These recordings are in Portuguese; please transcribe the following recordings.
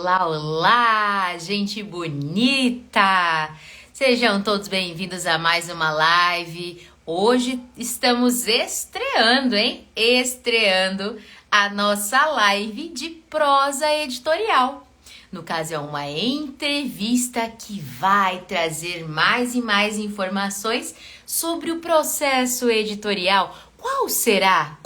Olá, olá, gente bonita! Sejam todos bem-vindos a mais uma live. Hoje estamos estreando, hein? Estreando a nossa live de prosa editorial. No caso, é uma entrevista que vai trazer mais e mais informações sobre o processo editorial. Qual será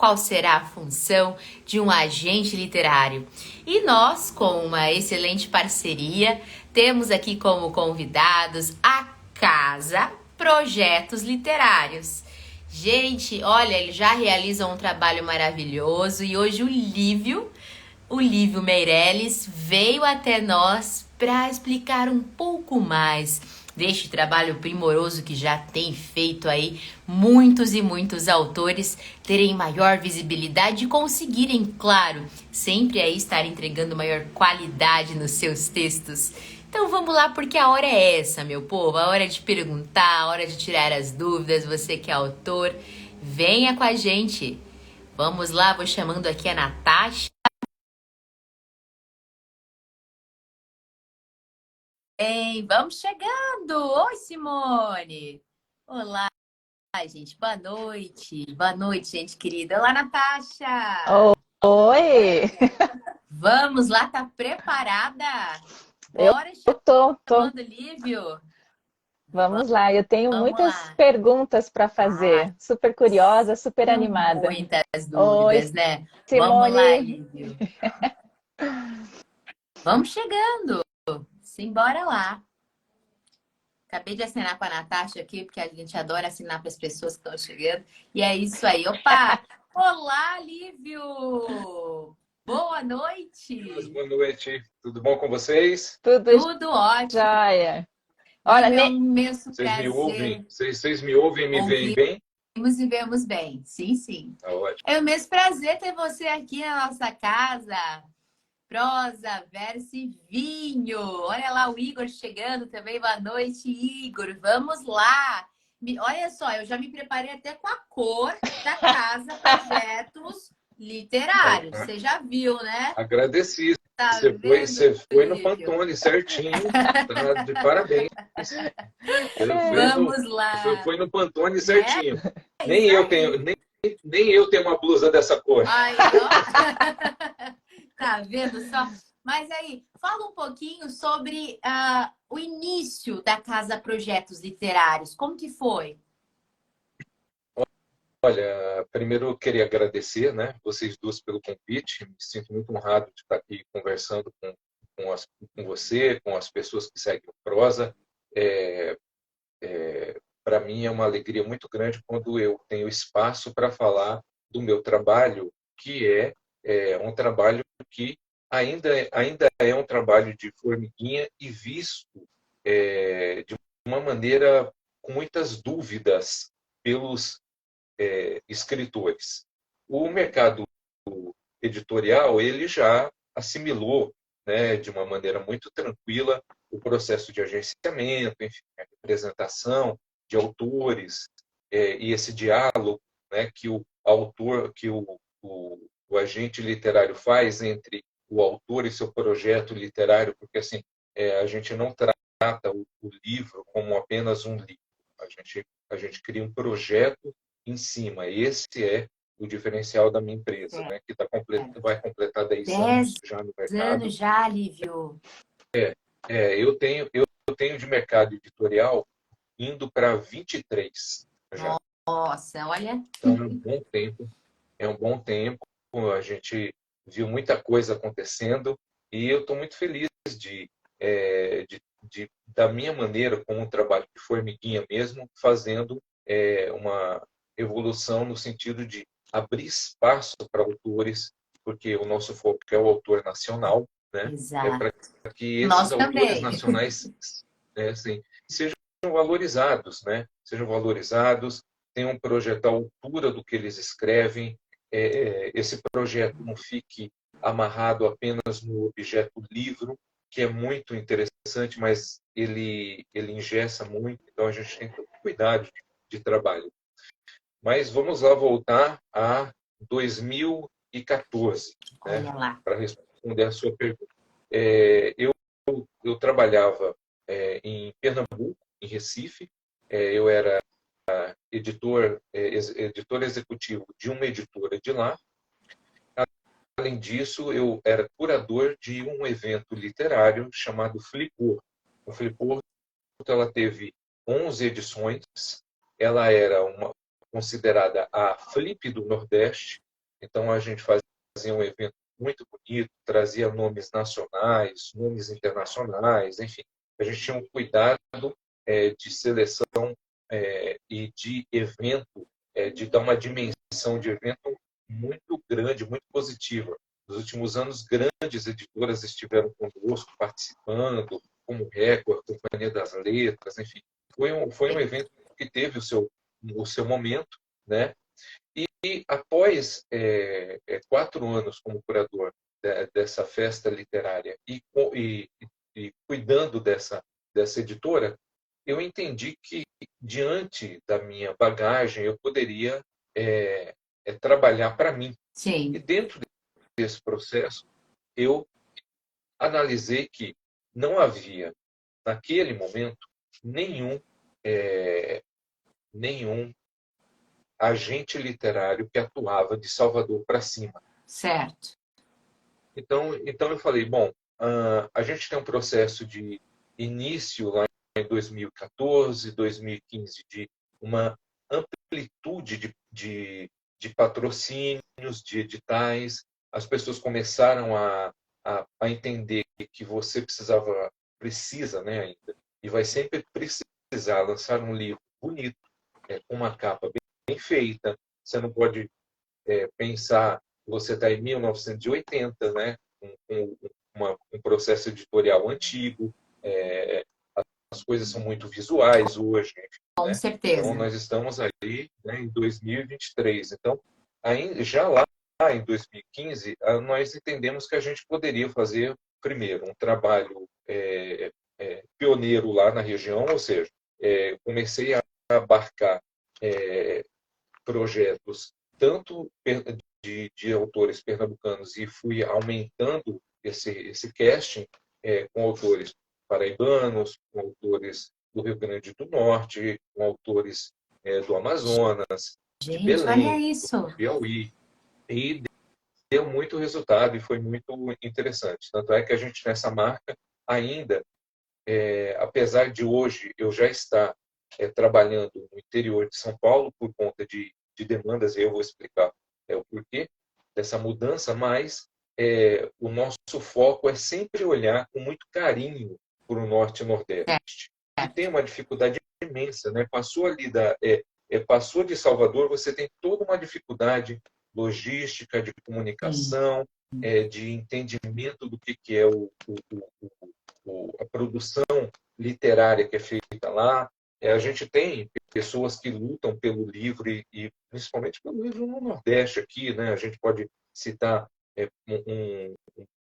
a função de um agente literário? E nós, com uma excelente parceria, temos aqui como convidados a Casa Projetos Literários. Gente, olha, eles já realizam um trabalho maravilhoso e hoje o Lívio Meirelles veio até nós para explicar um pouco mais deste trabalho primoroso que já tem feito aí muitos e muitos autores terem maior visibilidade e conseguirem, claro, sempre aí estar entregando maior qualidade nos seus textos. Então vamos lá, porque a hora é essa, meu povo, a hora de perguntar, a hora de tirar as dúvidas, você que é autor, venha com a gente. Vamos lá, vou chamando aqui a Natasha. Bem, vamos chegando! Oi, Simone! Olá, gente, boa noite! Boa noite, gente querida! Olá, Natasha! Oi, Vamos lá, tá preparada? eu Bora tô. chamando o Lívio? Vamos lá, eu tenho Vamos muitas lá! perguntas para Ah, fazer. Super curiosa, super são animada. muitas Oi, dúvidas, né? Vamos lá, Simone. Lívio! Vamos chegando! Simbora lá! Acabei de assinar com a Natasha aqui, porque a gente adora assinar para as pessoas que estão chegando. E é isso aí. Opa! Olá, Lívio! Boa noite! Boa noite, tudo bom com vocês? Tudo Tudo ótimo. jóia. Olha, Lívio, é um imenso Vocês me ouvem? prazer. Vocês me ouvem e me veem Ouvimos bem? e vemos bem. Sim, sim. Tá ótimo. É um imenso prazer ter você aqui na nossa casa. Prosa, verso e vinho. Olha lá o Igor chegando também. Boa noite, Igor. Vamos lá. Olha só, eu já me preparei até com a cor da Casa Projetos Literários. Ah, Você já viu, né? agradeci. Tá vendo, Você foi no Lívio? Pantone certinho. Tá de parabéns. Você fez o, Vamos lá. foi no Pantone É certinho. Nem isso eu tenho, aí. nem eu tenho uma blusa dessa cor. Aí, ó. Tá vendo só? Mas aí, fala um pouquinho sobre o início da Casa Projetos Literários. Como que foi? Olha, primeiro eu queria agradecer, né, vocês duas pelo convite. Me sinto muito honrado de estar aqui conversando com você, com as pessoas que seguem o Prosa. É, para mim é uma alegria muito grande quando eu tenho espaço para falar do meu trabalho, que é um trabalho que ainda é um trabalho de formiguinha e visto de uma maneira com muitas dúvidas pelos escritores. O mercado editorial ele já assimilou, né, de uma maneira muito tranquila o processo de agenciamento, enfim, a representação de autores e esse diálogo, né, que o autor, que o agente literário faz entre o autor e seu projeto literário, porque assim a gente não trata o livro como apenas um livro, a gente cria um projeto em cima. Esse é o diferencial da minha empresa, né, que vai completar 10 10 anos já no mercado. anos já, Lívio. Eu tenho de mercado editorial indo para 23 já. Nossa, olha. Então é um bom tempo. É um bom tempo. A gente viu muita coisa acontecendo e eu estou muito feliz da minha maneira, como um trabalho de formiguinha mesmo, fazendo uma evolução no sentido de abrir espaço para autores, porque o nosso foco é o autor nacional, né? É Exato. para que esses Nós autores também. nacionais, né, assim, sejam valorizados, né? Sejam valorizados, tenham um projeto à altura do que eles escrevem, esse projeto não fique amarrado apenas no objeto livro, que é muito interessante, mas ele engessa muito, então a gente tem que ter cuidado de trabalho. Mas vamos lá voltar a 2014, né, Olha lá. para responder a sua pergunta. eu trabalhava em Pernambuco, em Recife. Eu era editor executivo de uma editora de lá. Além disso, eu era curador de um evento literário chamado Flipor. O Flipor, ela teve 11 edições. Ela era considerada a Flip do Nordeste. Então, a gente fazia um evento muito bonito, trazia nomes nacionais, nomes internacionais, enfim. A gente tinha um cuidado de seleção e de evento, de dar uma dimensão de evento muito grande, muito positiva. Nos últimos anos, grandes editoras estiveram conosco, participando, como Record, Companhia das Letras, enfim. Foi um evento que teve o seu momento, né? E após 4 anos como curador dessa festa literária e cuidando dessa editora, eu entendi que, diante da minha bagagem, eu poderia trabalhar para mim. Sim. E dentro desse processo, eu analisei que não havia, naquele momento, nenhum agente literário que atuava de Salvador para cima. Certo. Então eu falei, bom, a gente tem um processo de início lá em 2014, 2015, de uma amplitude de patrocínios, de editais. As pessoas começaram a entender que você precisa, né, ainda, e vai sempre precisar lançar um livro bonito, com uma capa bem feita. Você não pode pensar que você está em 1980, né, com um processo editorial antigo. As coisas são muito visuais hoje. Com né? certeza. Então, nós estamos aí, né, em 2023. Então, já lá em 2015, nós entendemos que a gente poderia fazer, primeiro, um trabalho pioneiro lá na região, ou seja, comecei a abarcar projetos tanto de autores pernambucanos e fui aumentando esse casting com autores paraibanos, com autores do Rio Grande do Norte, com autores do Amazonas, de Gente, olha Belém, isso. do Piauí. E deu muito resultado e foi muito interessante. Tanto é que a gente, nessa marca, ainda, apesar de hoje eu já estar trabalhando no interior de São Paulo por conta de demandas, e eu vou explicar o porquê dessa mudança, mas o nosso foco é sempre olhar com muito carinho para o Norte e Nordeste, que tem uma dificuldade imensa, né? Passou de Salvador, você tem toda uma dificuldade logística, de comunicação, de entendimento do que é a produção literária que é feita lá. A gente tem pessoas que lutam pelo livro e principalmente pelo livro no Nordeste aqui, né? A gente pode citar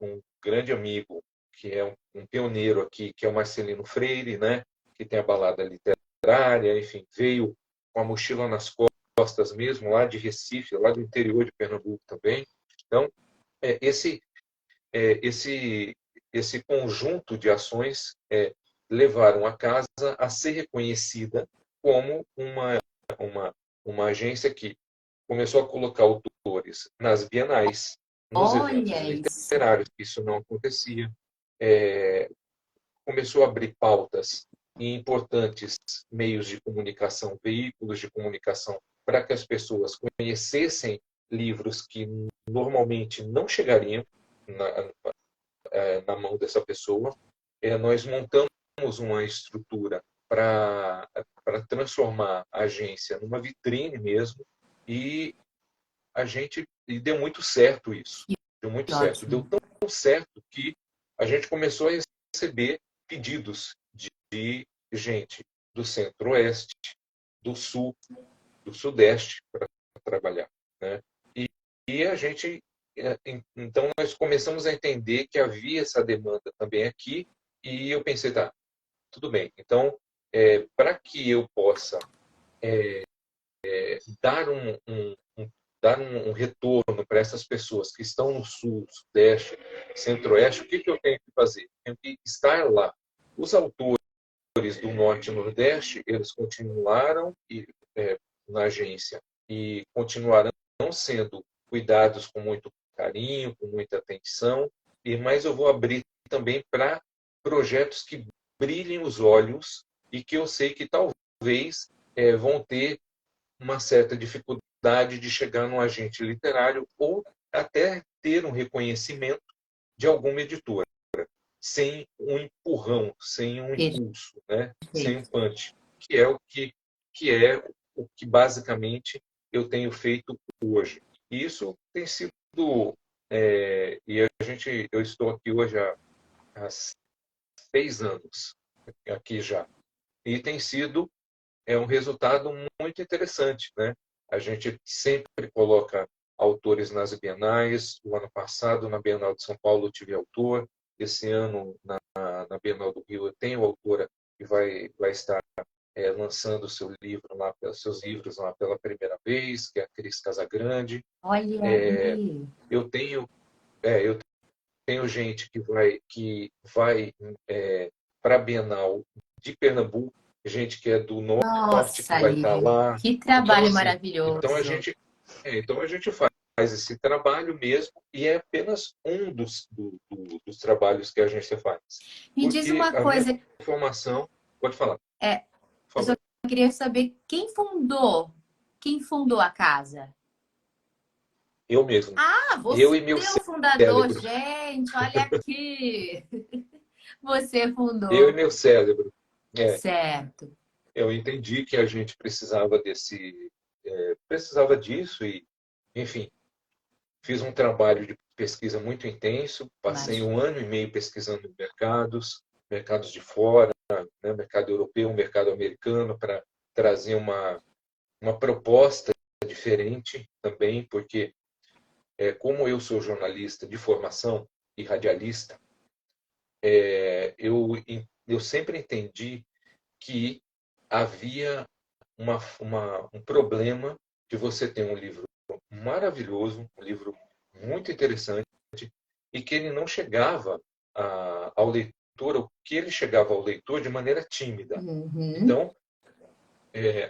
um grande amigo que é um pioneiro aqui, que é o Marcelino Freire, né? Que tem a Balada Literária, enfim, veio com a mochila nas costas mesmo, lá de Recife, lá do interior de Pernambuco também. Então, esse conjunto de ações levaram a casa a ser reconhecida como uma agência que começou a colocar autores nas bienais, nos eventos literários. Isso não acontecia. Começou a abrir pautas em importantes meios de comunicação, veículos de comunicação, para que as pessoas conhecessem livros que normalmente não chegariam na mão dessa pessoa. Nós montamos uma estrutura para transformar a agência numa vitrine mesmo, e deu muito certo isso. Deu muito certo. Deu tão certo que a gente começou a receber pedidos de gente do Centro-Oeste, do Sul, do Sudeste para trabalhar, né? E a gente, então nós começamos a entender que havia essa demanda também aqui, e eu pensei, tá, tudo bem. Então, para que eu possa dar dar um retorno para essas pessoas que estão no Sul, Sudeste, Centro-Oeste, o que eu tenho que fazer? Tenho que estar lá. Os autores do Norte e Nordeste, eles continuaram na agência e continuarão sendo cuidados com muito carinho, com muita atenção, mas eu vou abrir também para projetos que brilhem os olhos e que eu sei que talvez vão ter uma certa dificuldade de chegar num agente literário ou até ter um reconhecimento de alguma editora, sem um empurrão, sem um impulso, né? Sem um punch, que é o que basicamente eu tenho feito hoje. E isso tem sido eu estou aqui hoje há 6 anos aqui já, e tem sido um resultado muito interessante, né? A gente sempre coloca autores nas bienais. O ano passado, na Bienal de São Paulo, eu tive autor. Esse ano, na Bienal do Rio, eu tenho autora que vai estar lançando seus livros lá pela primeira vez, que é a Cris Casagrande. Olha aí. Eu tenho gente que vai para a Bienal de Pernambuco, gente que é do Norte. Nossa, que vai estar lá. que trabalho então, assim, maravilhoso. Então a gente faz esse trabalho mesmo, e é apenas um dos trabalhos que a gente faz. Me diz uma coisa. Minha formação, pode falar. Eu só queria saber quem fundou a casa. Eu mesmo. Ah, você eu e meu é o fundador, cérebro. gente, olha aqui. Você fundou. Eu e meu cérebro. Certo. Eu entendi que a gente precisava disso e, enfim, fiz um trabalho de pesquisa muito intenso, passei 1 ano e meio pesquisando mercados de fora, né, mercado europeu, mercado americano, para trazer uma proposta diferente também, porque como eu sou jornalista de formação e radialista, eu sempre entendi que havia um problema de você ter um livro maravilhoso, um livro muito interessante, e que ele não chegava ao leitor, ou que ele chegava ao leitor de maneira tímida. Uhum. Então,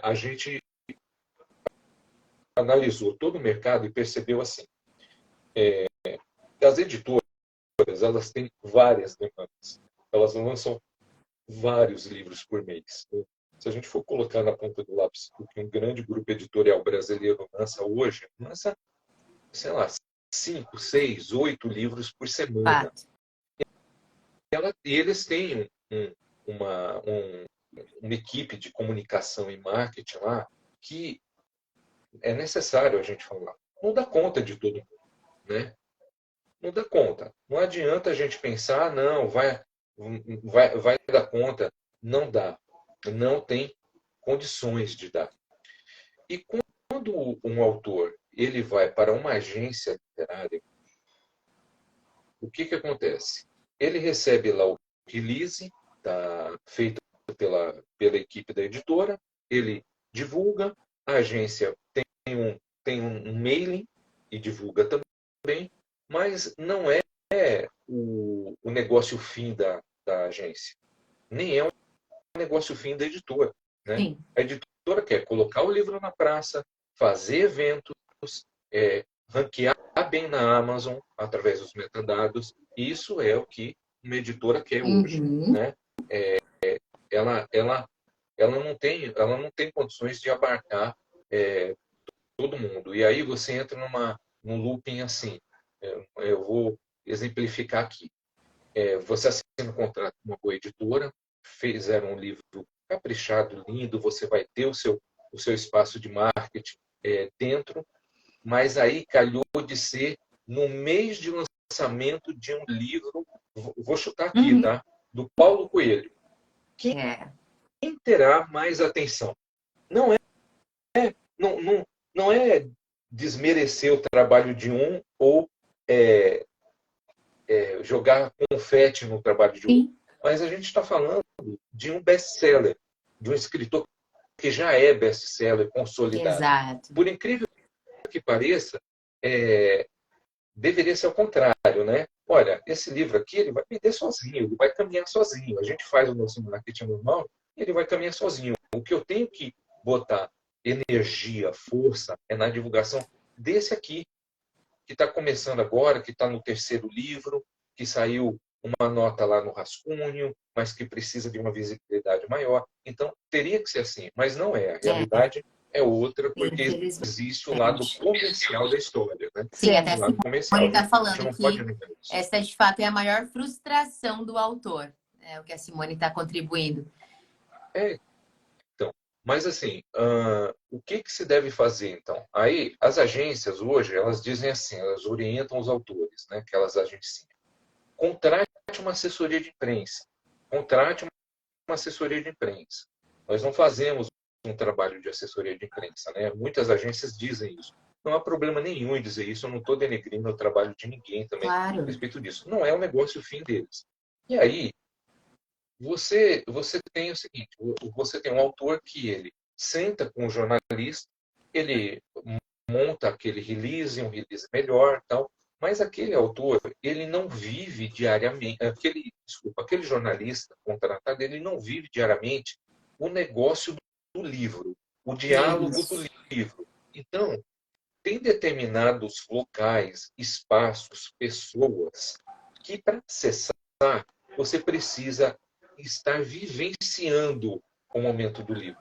a gente analisou todo o mercado e percebeu assim, as editoras, elas têm várias demandas, elas lançam vários livros por mês. Se a gente for colocar na ponta do lápis o que um grande grupo editorial brasileiro lança hoje, sei lá, 5, 6, 8 livros por semana. E eles têm uma equipe de comunicação e marketing lá que é necessário a gente falar. Não dá conta de todo mundo, né? Não dá conta. Não adianta a gente pensar, não, vai dar conta. Não dá. Não tem condições de dar. E quando um autor ele vai para uma agência literária, o que acontece? Ele recebe lá o release, feito pela equipe da editora, ele divulga, a agência tem um mailing e divulga também, mas não é o negócio fim da agência, nem é o negócio fim da editora, né? Sim. A editora quer colocar o livro na praça, fazer eventos, ranquear bem na Amazon através dos metadados. Isso é o que uma editora quer hoje, né? Ela não tem condições de abarcar todo mundo. E aí você entra num looping assim. Eu vou exemplificar aqui. Você assina um contrato com uma boa editora, fizeram um livro caprichado, lindo, você vai ter o seu espaço de marketing dentro, mas aí calhou de ser no mês de lançamento de um livro, vou chutar aqui, tá? Do Paulo Coelho. Quem terá mais atenção? Não é desmerecer o trabalho de um ou jogar confete no trabalho de um. Mas a gente está falando de um best-seller, de um escritor que já é best-seller consolidado. Exato. Por incrível que pareça, deveria ser o contrário, né? Olha, esse livro aqui, ele vai vender sozinho, ele vai caminhar sozinho. A gente faz o nosso marketing normal, ele vai caminhar sozinho. O que eu tenho que botar energia, força, é na divulgação desse aqui, que está começando agora, que está no terceiro livro, que saiu uma nota lá no rascunho, mas que precisa de uma visibilidade maior. Então, teria que ser assim, mas não é. A realidade é outra, porque existe o lado comercial da história, né? Sim, até O lado comercial. Simone está A gente falando não pode que negar isso. essa, de fato, é a maior frustração do autor, é o que a Simone está contribuindo. Então, mas assim, o que se deve fazer, então? Aí, as agências hoje, elas dizem assim, elas orientam os autores, né, que elas agenciam. Contrate uma assessoria de imprensa. Contrate uma assessoria de imprensa. Nós não fazemos um trabalho de assessoria de imprensa, né? Muitas agências dizem isso. Não há problema nenhum em dizer isso, eu não estou denegrindo o trabalho de ninguém também Claro. a respeito disso. Não é o negócio fim deles. E aí, você tem o seguinte, você tem um autor que ele senta com o jornalista, ele monta aquele release, um release melhor, tal, mas aquele autor, ele não vive diariamente, aquele jornalista contratado, ele não vive diariamente o negócio do livro, o diálogo do livro. Então, tem determinados locais, espaços, pessoas que para acessar você precisa estar vivenciando o momento do livro.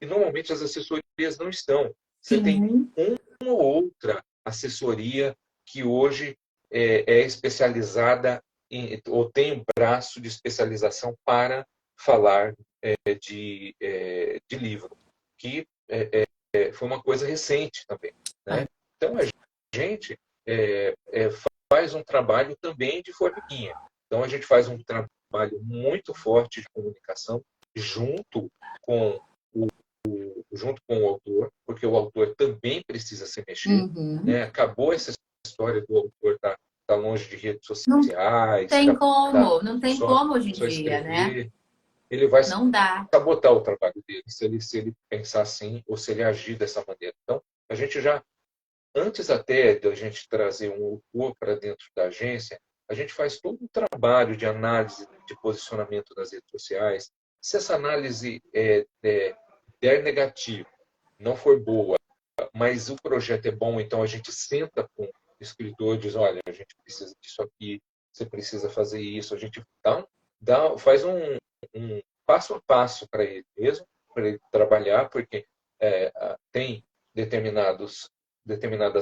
E normalmente as assessorias não estão. Você tem uma ou outra assessoria que hoje é especializada ou tem um braço de especialização para falar de livro, que foi uma coisa recente também, né? Então a gente faz um trabalho também de formiguinha. Então a gente faz um trabalho muito forte de comunicação junto com o autor, porque o autor também precisa se mexer. Né? Acabou essa história do autor estar longe de redes sociais. Não tem como hoje em dia, né? Ele vai não dá. sabotar o trabalho dele se ele pensar assim ou se ele agir dessa maneira. Então, a gente já, antes até de a gente trazer um autor para dentro da agência, a gente faz todo um trabalho de análise de posicionamento das redes sociais. Se essa análise der negativo, não for boa, mas o projeto é bom, então a gente senta com o escritor e diz, olha, a gente precisa disso aqui, você precisa fazer isso, a gente faz um passo a passo para ele mesmo, para ele trabalhar, porque tem determinadas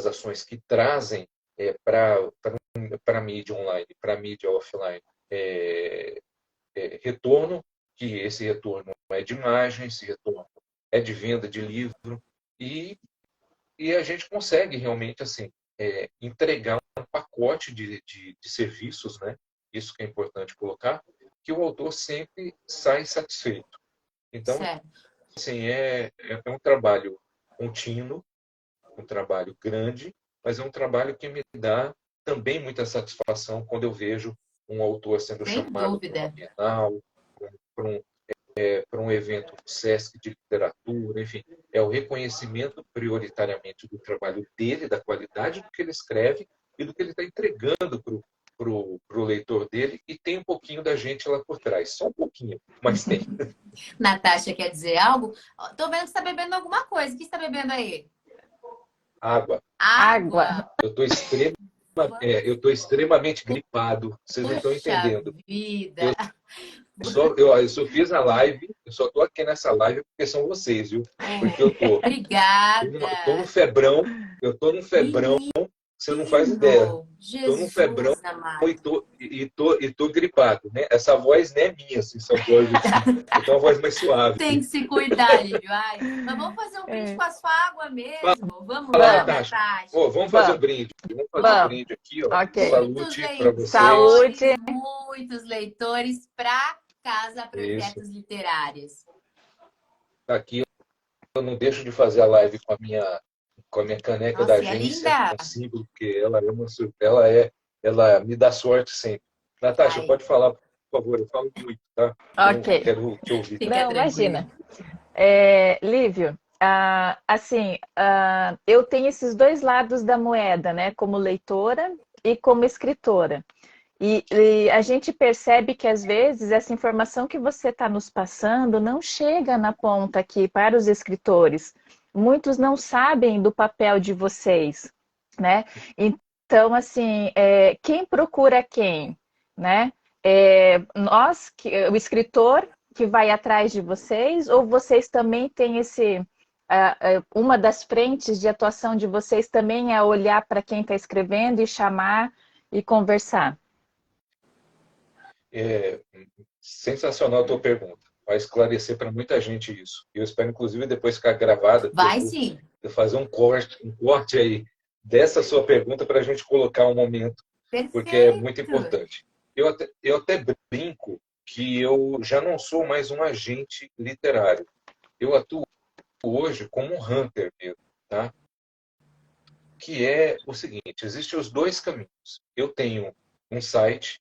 ações que trazem para a mídia online, para a mídia offline, retorno, que esse retorno é de imagem, esse retorno é de venda de livro, e a gente consegue realmente assim entregar um pacote de serviços, né? Isso que é importante colocar, que o autor sempre sai satisfeito. Então, assim, é um trabalho contínuo, um trabalho grande, mas é um trabalho que me dá também muita satisfação quando eu vejo um autor sendo chamado para uma Bienal, para um evento do Sesc de literatura, enfim, é o reconhecimento prioritariamente do trabalho dele, da qualidade do que ele escreve e do que ele está entregando para o leitor dele, e tem um pouquinho da gente lá por trás, só um pouquinho, mas tem. Natasha quer dizer algo? Tô vendo que você está bebendo alguma coisa. O que você está bebendo aí? Água. Eu tô extremamente gripado. Vocês não estão entendendo. Vida. Eu só fiz a live, eu só tô aqui nessa live porque são vocês, viu? Porque eu tô. Obrigada. Eu tô no febrão, você não faz ideia. Tô no febrão e tô gripado, né? Essa voz não é minha, assim, essa voz assim. Eu tenho uma voz mais suave. Tem que se cuidar, Lívio. Mas vamos fazer um brinde com a sua água mesmo. Vamos lá, Natasha. Vamos fazer um brinde. Vamos fazer um brinde aqui, ó. Okay. Saúde para vocês. Saúde. Muitos leitores para Casa Projetos Literários. Aqui eu não deixo de fazer a live com a minha caneca da agência, consigo, porque ela me dá sorte sempre. Natasha, pode falar, por favor, eu falo muito, tá? Ok. Eu quero te ouvir. Não, imagina. Lívio, Assim, eu tenho esses dois lados da moeda, né? Como leitora e como escritora. E a gente percebe que, às vezes, essa informação que você está nos passando não chega na ponta aqui para os escritores. Muitos não sabem do papel de vocês, né? Então, assim, quem procura quem, né? O escritor que vai atrás de vocês, ou vocês também têm uma das frentes de atuação de vocês também é olhar para quem está escrevendo e chamar e conversar? É sensacional a tua pergunta. Vai esclarecer para muita gente isso. Eu espero, inclusive, depois ficar gravada, porque Vai sim. eu vou fazer um corte aí dessa sua pergunta para a gente colocar um momento, porque é muito Perfeito. importante. Eu até brinco que eu já não sou mais um agente literário. Eu atuo hoje como um hunter mesmo, tá? Que é o seguinte, existem os dois caminhos. Eu tenho um site,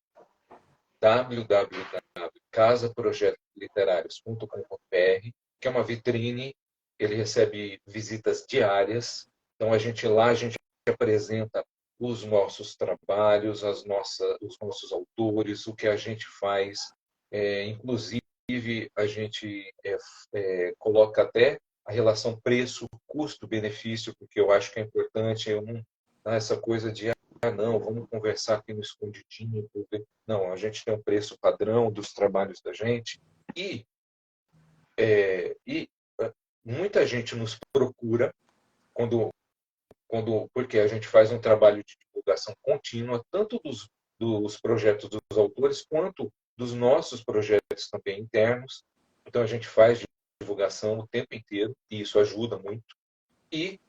www.casaprojetosliterários.com.br, que é uma vitrine, ele recebe visitas diárias. Então, a gente apresenta os nossos trabalhos, os nossos autores, o que a gente faz. Inclusive, a gente coloca até a relação preço, custo, benefício, porque eu acho que é importante. Eu não, essa coisa de não, vamos conversar aqui no escondidinho. Não, a gente tem um preço padrão dos trabalhos da gente e, e muita gente nos procura porque a gente faz um trabalho de divulgação contínua, tanto dos projetos dos autores quanto dos nossos projetos também internos. Então a gente faz divulgação o tempo inteiro e isso ajuda muito. E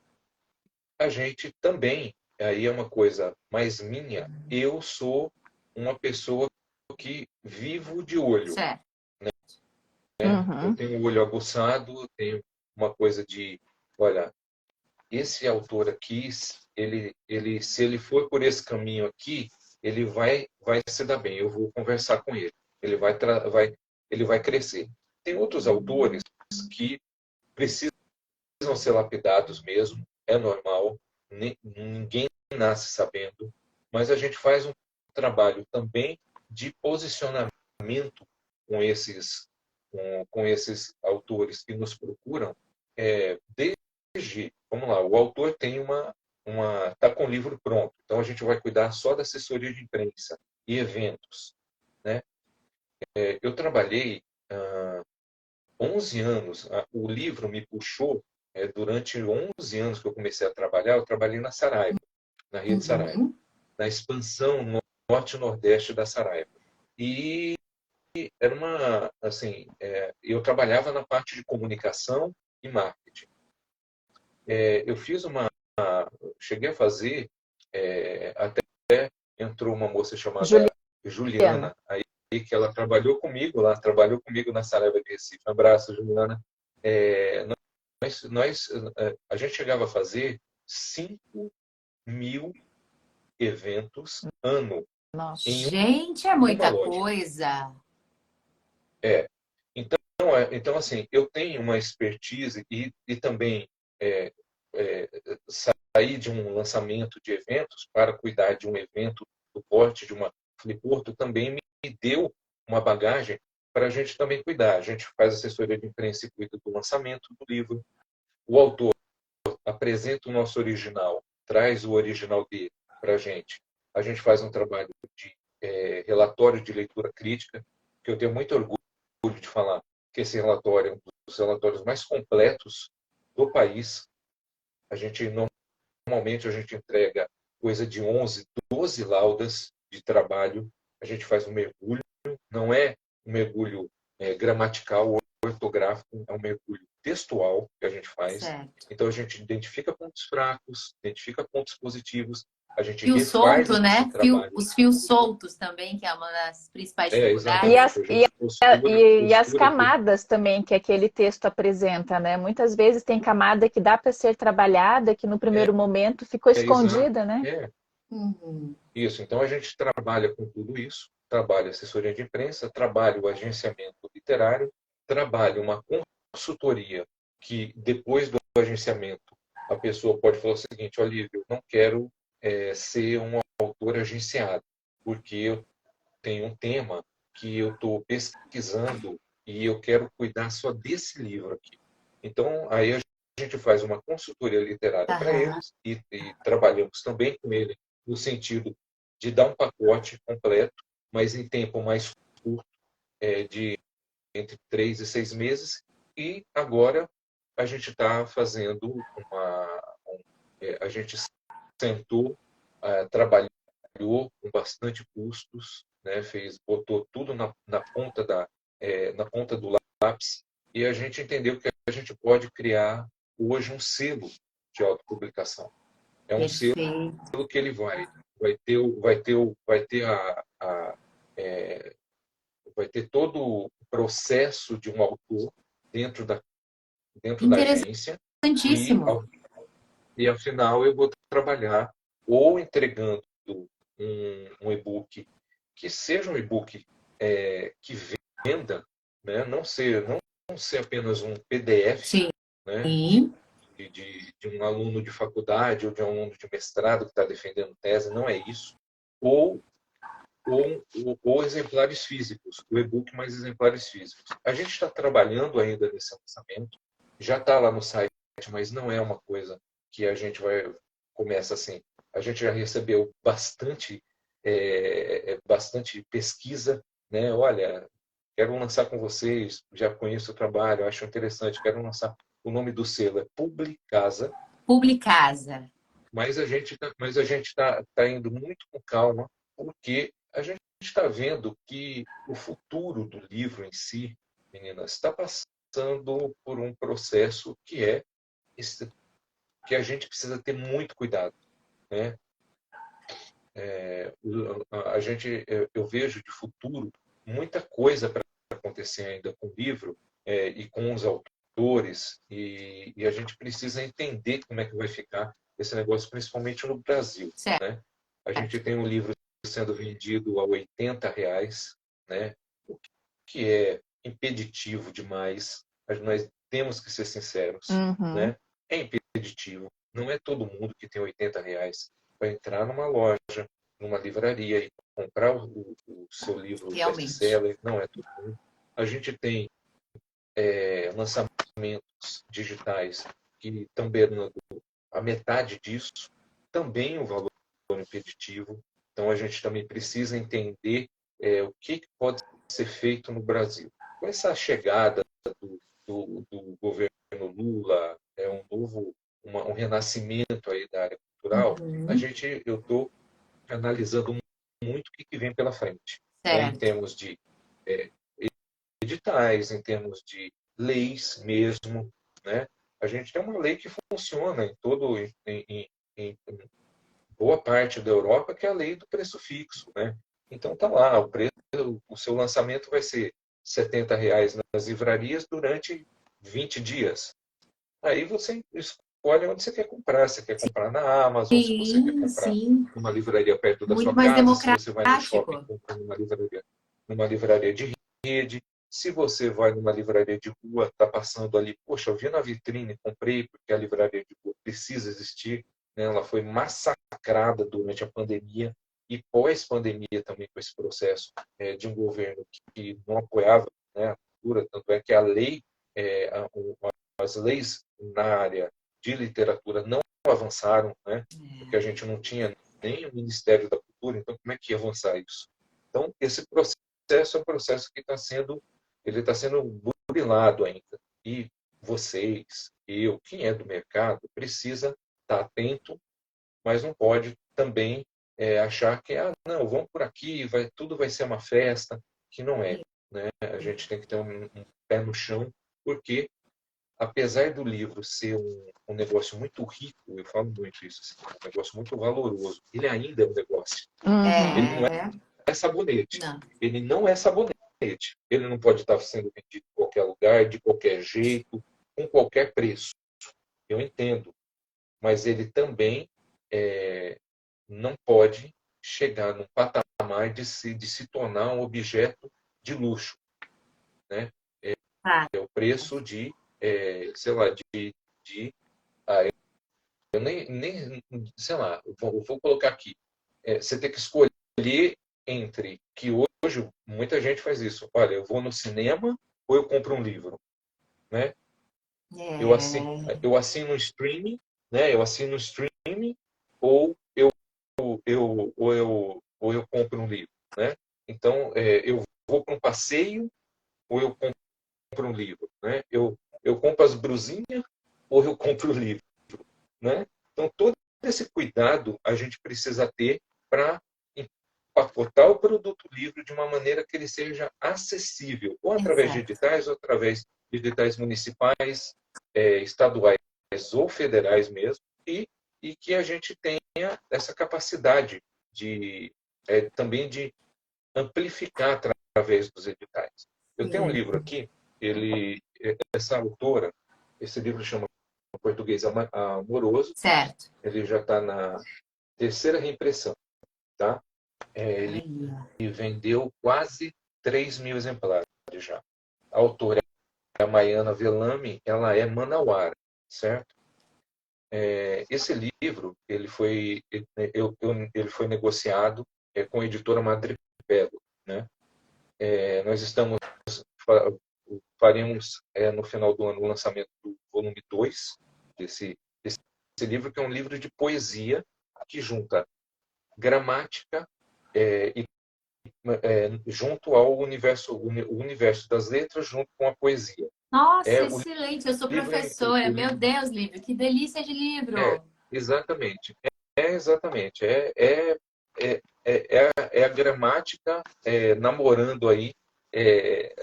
a gente também, aí é uma coisa mais minha, eu sou uma pessoa que vivo de olho. Certo. Eu tenho o olho aguçado, tenho uma coisa de, olha, esse autor aqui, se ele for por esse caminho aqui, ele vai se dar bem. Eu vou conversar com ele. Ele vai crescer. Tem outros autores que precisam ser lapidados mesmo, é normal, ninguém nasce sabendo, mas a gente faz um trabalho também de posicionamento com esses autores que nos procuram, desde, vamos lá, o autor tem tá com o livro pronto, então a gente vai cuidar só da assessoria de imprensa e eventos, né? Eu trabalhei 11 anos, o livro me puxou, durante 11 anos que eu comecei a trabalhar, eu trabalhei na Saraiva, na Rede Saraiva, na expansão norte e nordeste da Saraiva. E era assim, eu trabalhava na parte de comunicação e marketing. Eu cheguei a fazer, até entrou uma moça chamada Juliana, aí, que ela trabalhou comigo na Saraiva de Recife. Um abraço, Juliana. A gente chegava a fazer 5.000 eventos ano. Nossa. Gente, é muita coisa. Então, assim, eu tenho uma expertise e também sair de um lançamento de eventos para cuidar de um evento do porte de uma Fliporto também me deu uma bagagem para a gente também cuidar. A gente faz assessoria de imprensa e cuida do lançamento do livro. O autor apresenta o nosso original, traz o original dele para a gente. A gente faz um trabalho de relatório de leitura crítica, que eu tenho muito orgulho de falar que esse relatório é um dos relatórios mais completos do país. Normalmente a gente entrega coisa de 11, 12 laudas de trabalho. A gente faz um mergulho, não é um mergulho gramatical ou ortográfico, é um mergulho textual que a gente faz. Certo. Então a gente identifica pontos fracos, identifica pontos positivos, a gente fio refaz solto, né? Os fios soltos também, que é uma das principais dificuldades. E as camadas também que aquele texto apresenta, né? Muitas vezes tem camada que dá para ser trabalhada, que no primeiro momento ficou escondida, né? Isso, então a gente trabalha com tudo isso, trabalha assessoria de imprensa, trabalha o agenciamento literário, trabalha uma consultoria que depois do agenciamento, a pessoa pode falar o seguinte: Olívio, eu não quero ser um autor agenciado, porque eu tenho um tema que eu estou pesquisando e eu quero cuidar só desse livro aqui. Então, aí a gente faz uma consultoria literária para Aham. eles e trabalhamos também com ele no sentido de dar um pacote completo, mas em tempo mais curto, de entre 3 e 6 meses. E agora a gente está fazendo a gente sentou, trabalhou com bastante custos, né? Botou tudo na ponta do lápis, e a gente entendeu que a gente pode criar hoje um selo de autopublicação. É um selo Perfeito. que ele vai ter todo o processo de um autor dentro da agência, e Interessantíssimo. ao final eu vou trabalhar ou entregando um e-book que seja um e-book que venda, né? Não ser apenas um PDF, Sim. né? De um aluno de faculdade ou de um aluno de mestrado que está defendendo tese, não é isso. Ou exemplares físicos, o e-book mais exemplares físicos. A gente está trabalhando ainda nesse lançamento, já está lá no site, mas não é uma coisa que a gente começa assim. A gente já recebeu bastante pesquisa, né? Olha, quero lançar com vocês, já conheço o trabalho, acho interessante, quero lançar. O nome do selo é Publicasa, Publicasa. mas a gente tá indo muito com calma, porque a gente está vendo que o futuro do livro em si, meninas, está passando por um processo que a gente precisa ter muito cuidado, né? Eu vejo de futuro muita coisa para acontecer ainda com o livro, e com os autores, e a gente precisa entender como é que vai ficar esse negócio, principalmente no Brasil, Certo. né? A gente tem um livro sendo vendido a R$ 80, né? O que é impeditivo demais. Mas nós temos que ser sinceros, Uhum. né? É impeditivo. Não é todo mundo que tem R$ 80 para entrar numa loja, numa livraria, e comprar o seu livro Realmente. best-seller. Não é todo mundo. A gente tem lançamentos digitais que estão beirando a metade disso, também o valor impeditivo. Então, a gente também precisa entender o que pode ser feito no Brasil. Com essa chegada do governo Lula, um renascimento aí da área cultural, Uhum. eu estou analisando muito o que vem pela frente, né, em Certo. termos de editais, em termos de leis mesmo, né? A gente tem uma lei que funciona em boa parte da Europa, que é a lei do preço fixo, né? Então tá lá, o seu lançamento vai ser R$ 70 nas livrarias durante 20 dias. Aí você escolhe onde você quer comprar. Se quer comprar na Amazon, se você quer Sim, comprar sim. numa livraria perto da Muito sua mais casa, se você vai no shopping, democrático. compra numa livraria de rede. Se você vai numa livraria de rua, está passando ali, poxa, eu vi na vitrine, comprei, porque a livraria de rua precisa existir, né? Ela foi massacrada durante a pandemia e pós-pandemia também, com esse processo de um governo que não apoiava, né, a cultura. Tanto é que a lei, as leis na área de literatura não avançaram, né? Porque a gente não tinha nem o Ministério da Cultura, então como é que ia avançar isso? Então, esse processo é um processo que está sendo burilado ainda. E vocês, quem é do mercado, precisa estar atento, mas não pode também achar que, não, vamos por aqui, tudo vai ser uma festa, que não é, né? A gente tem que ter um pé no chão, porque apesar do livro ser um negócio muito rico, eu falo muito isso, assim, um negócio muito valoroso, ele ainda é um negócio. Ele Uhum. não É. é sabonete. Não. Ele não é sabonete. Ele não pode estar sendo vendido em qualquer lugar, de qualquer jeito, com qualquer preço. Eu entendo. Mas ele também não pode chegar num patamar de se tornar um objeto de luxo, né? Tá. É o preço de, sei lá, de Ah, eu nem sei lá, eu vou colocar aqui. Você tem que escolher entre que hoje muita gente faz isso. Olha, eu vou no cinema ou eu compro um livro, né? Eu assino, É, eu assino um streaming, né? Eu assino um streaming ou eu compro um livro, né? Então, eu vou para um passeio ou eu compro um livro, né? Eu compro as brusinhas ou eu compro o livro, né? Então, todo esse cuidado a gente precisa ter para empacotar o produto livre de uma maneira que ele seja acessível, ou através de exato. editais, ou através de editais municipais, estaduais ou federais mesmo, e que a gente tenha essa capacidade de também de amplificar através dos editais. Eu tenho um É, livro aqui, essa autora, esse livro chama Português Amoroso, certo. ele já está na terceira reimpressão, tá? Ele Aí, ó. vendeu quase 3.000 exemplares já. A autora, a Maiana Velame, ela é manauara, certo? Esse livro ele foi negociado com a editora Madre Belo, né? Nós faremos no final do ano o lançamento do volume 2 desse livro, que é um livro de poesia que junta gramática e junto ao universo, o universo das letras junto com a poesia. Nossa, O excelente. Eu sou livro professora. Meu Deus, livro, que delícia de é livro. exatamente, exatamente, a gramática namorando aí é,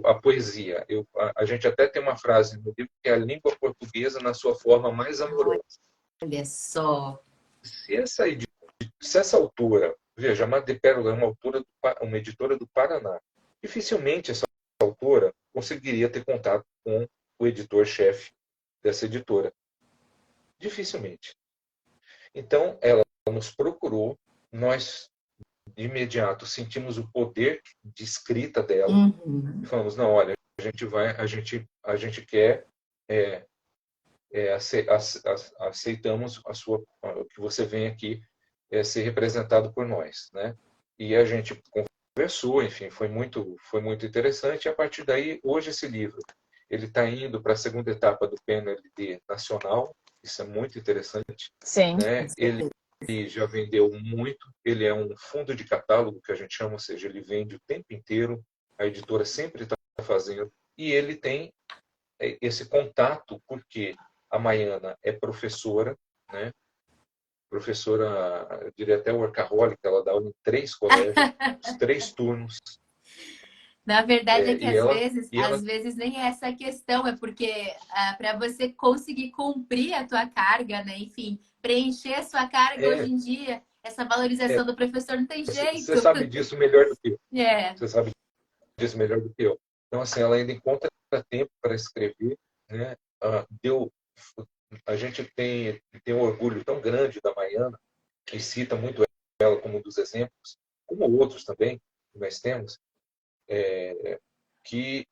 a poesia. A gente até tem uma frase no livro que é a língua portuguesa na sua forma mais amorosa. Olha só. Se essa, se essa autora, veja, a Madre Pérola é uma editora do Paraná, dificilmente essa autora conseguiria ter contato com o editor-chefe dessa editora. Dificilmente. Então, ela nos procurou, nós de imediato sentimos o poder de escrita dela e Uhum. falamos, não, olha, a gente quer aceitamos que você venha aqui ser representado por nós, né? E a gente conversou, enfim, foi muito interessante. E a partir daí, hoje esse livro ele está indo para a segunda etapa do PNLD nacional. Isso é muito interessante, Sim. né? Ele já vendeu muito. Ele é um fundo de catálogo que a gente chama, ou seja, ele vende o tempo inteiro. A editora sempre está fazendo e ele tem esse contato porque a Maiana é professora, né? Professora, eu diria até workaholic, ela dá aula em 3 colégios, os 3 turnos, Na verdade é que e ela, e às ela vezes nem é essa a questão, é porque para você conseguir cumprir a tua carga, né? Enfim, preencher a sua carga hoje é, em dia, essa valorização do professor não tem você jeito. sabe disso melhor do que eu, É, você sabe disso melhor do que eu. Então, assim, ela ainda encontra tempo para escrever, né? Deu, a gente tem um orgulho tão grande da Maiana, que cita muito ela como um dos exemplos, como outros também que nós temos, que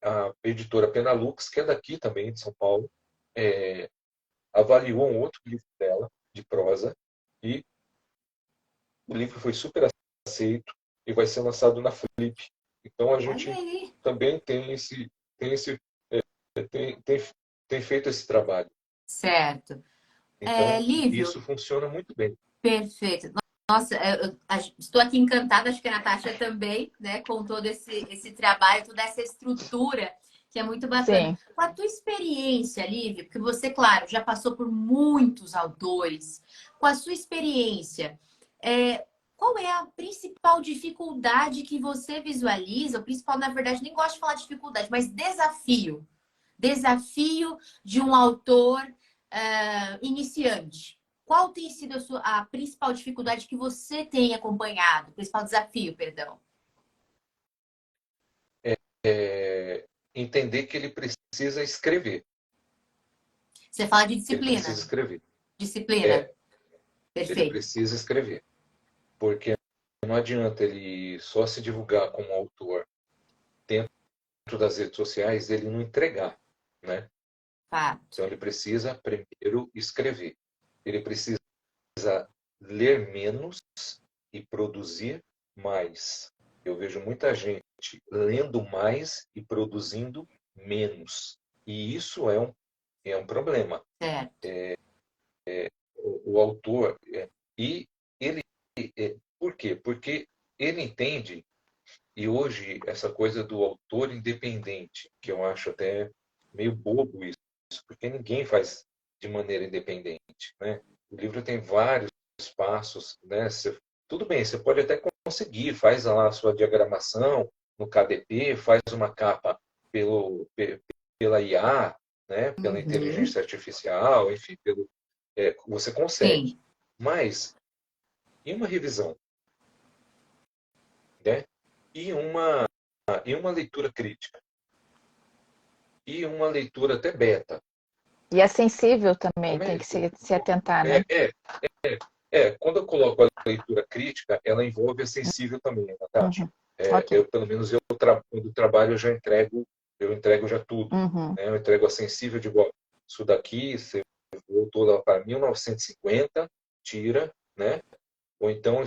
a editora Penalux, que é daqui também, de São Paulo, avaliou um outro livro dela, de prosa, e o livro foi super aceito e vai ser lançado na Flip. Então a olha gente aí. também tem, esse, tem, tem, tem feito esse trabalho. Certo. Então Lívio, isso funciona muito bem. perfeito. Nossa, estou aqui encantada, acho que a Natasha também, né, com todo esse trabalho, toda essa estrutura, que é muito bacana. Sim. Com a tua experiência, Lívia, porque você, claro, já passou por muitos autores, com a sua experiência, qual é a principal dificuldade que você visualiza? O principal, na verdade, nem gosto de falar dificuldade, mas desafio. Desafio de um autor iniciante. Qual tem sido a principal dificuldade que você tem acompanhado? O principal desafio, perdão. Entender que ele precisa escrever. Você fala de Ele precisa disciplina. escrever. Disciplina. É, ele Perfeito. precisa escrever. Porque não adianta ele só se divulgar como autor dentro das redes sociais, ele não entregar, né? Fato. Então, ele precisa primeiro escrever. Ele precisa ler menos e produzir mais. Eu vejo muita gente lendo mais e produzindo menos. E isso é um problema. Certo. O autor, e ele, por quê? Porque ele entende, e hoje essa coisa do autor independente, que eu acho até meio bobo isso, porque ninguém faz de maneira independente, né? O livro tem vários passos, né? Tudo bem, você pode até conseguir, faz lá a sua diagramação no KDP, faz uma capa pela IA, né? Pela Uhum. inteligência artificial, enfim, você consegue. Sim. Mas, e uma revisão, né? E uma leitura crítica. E uma leitura até beta. E é sensível também, Como tem é, que se atentar, né? é, quando eu coloco a leitura crítica, ela envolve a sensível também, Natasha. Uhum. Ok. Pelo menos quando trabalho, eu entrego já tudo. Uhum. Né? Eu entrego a sensível, digo, ó, isso daqui, você voltou lá para 1950, tira, né? Ou então